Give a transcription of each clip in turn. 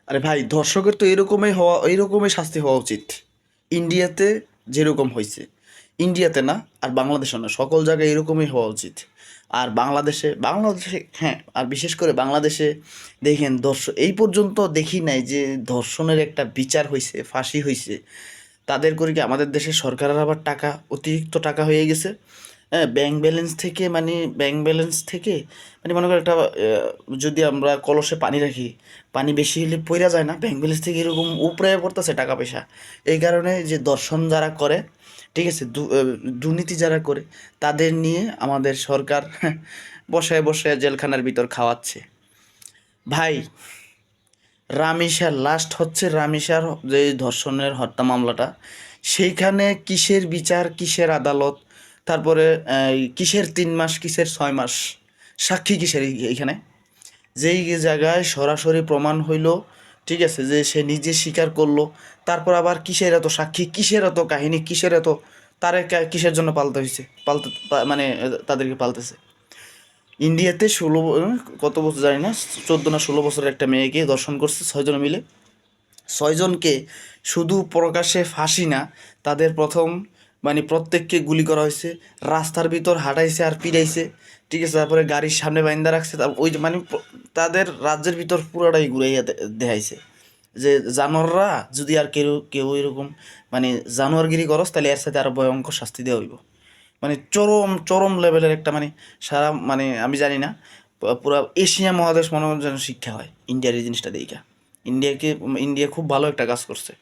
আরে ভাই, ধর্ষকের তো এরকমই শাস্তি হওয়া উচিত। ইন্ডিয়াতে যেরকম হয়েছে, ইন্ডিয়াতে না আর বাংলাদেশে না, সকল জায়গায় এরকমই হওয়া উচিত। আর বাংলাদেশে হ্যাঁ, আর বিশেষ করে বাংলাদেশে দেখেন, এই পর্যন্ত দেখি নাই যে ধর্ষণের একটা বিচার হয়েছে, ফাঁসি হয়েছে। তাদের করে কি আমাদের দেশের সরকারের আবার টাকা, অতিরিক্ত টাকা হয়ে গেছে। হ্যাঁ, ব্যাংক ব্যালেন্স থেকে মানে মনে করো একটা যদি আমরা কলসে পানি রাখি, পানি বেশি হলে পইরা যায় না, ব্যাংক ব্যালেন্স থেকে এরকম উপরে পড়তেছে টাকা পয়সা। এই কারণে যে দর্শন যারা করে, ঠিক আছে, দুর্নীতি যারা করে, তাদের নিয়ে আমাদের সরকার বসায় বসায় জেলখানার ভিতর খাওয়াচ্ছে। ভাই, রামিসার যে ধর্ষণের হত্যা মামলাটা, সেইখানে কিসের বিচার, কিসের আদালত, তারপরে কিসের 3 মাস, কিসের 6 মাস, সাক্ষী কিসের এইখানে? যেই জায়গায় সরাসরি প্রমাণ হইল, ঠিক আছে, যে সে নিজে স্বীকার করলো, তারপর আবার কিসের এত সাক্ষী, কিসের এত কাহিনী, কিসের এত, কিসের জন্য পালতে হয়েছে, মানে তাদেরকে পালতেছে। ইন্ডিয়াতে কত বছর জানি না, 14 না 16 বছরের একটা মেয়েকে ধর্ষণ করছে 6 জন মিলে। 6 জনকে শুধু প্রকাশ্যে ফাঁসি না, তাদের প্রথম মানে প্রত্যেককে গুলি করা হয়েছে, রাস্তার ভিতর হাঁটাইছে আর পিটাইছে, ঠিক আছে, তারপরে গাড়ির সামনে বাইন্দা রাখছে, ওই যে মানে তাদের রাজ্যের ভিতর পুরোটাই ঘুরাইয়া দেখাইছে যে জানোয়াররা যদি আর কেউ কেউ এরকম মানে জানোয়ারগিরি করস, তাহলে এর সাথে আরো ভয়ঙ্কর শাস্তি দেওয়া হইব। মানে চরম চরম লেভেলের একটা মানে সারা মানে আমি জানি না, পুরা এশিয়া মহাদেশ মনে হয় যেন শিক্ষা হয় ইন্ডিয়ার এই জিনিসটা দেখা। ইন্ডিয়াকে ইন্ডিয়া খুব ভালো একটা কাজ করছে।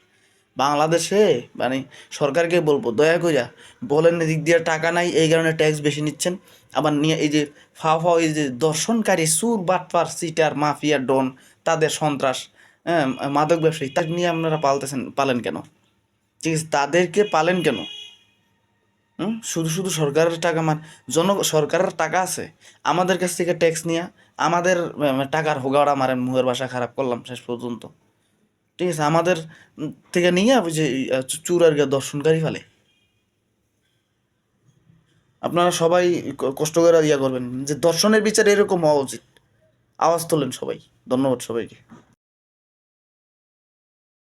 বাংলাদেশে মানে সরকারকে বলবো, দয়া কইরা বলেন এদিক দিয়ে টাকা নাই, এই কারণে ট্যাক্স বেশি নিচ্ছেন, আবার নিয়ে এই যে ফাও এই যে দর্শনকারী সুর বাটপার সিটার মাফিয়া ডন, তাদের সন্ত্রাস, হ্যাঁ, মাদক ব্যবসায়ী, তাকে নিয়ে আপনারা পালেন কেন? ঠিক আছে, তাদেরকে পালেন কেন? শুধু শুধু সরকারের টাকা সরকারের টাকা আছে, আমাদের কাছ থেকে ট্যাক্স নিয়ে আমাদের টাকার হোগাড়া মারেন, মুহের ভাষা খারাপ করলাম শেষ পর্যন্ত, ঠিক আছে, আমাদের থেকে নিয়ে ওই যে চুর আর গিয়ে দর্শনকারী ফেলে। আপনারা সবাই কষ্ট করে ইয়া করবেন যে দর্শনের বিচার এরকম হওয়া উচিত। আওয়াজ তোলেন সবাই। ধন্যবাদ সবাইকে।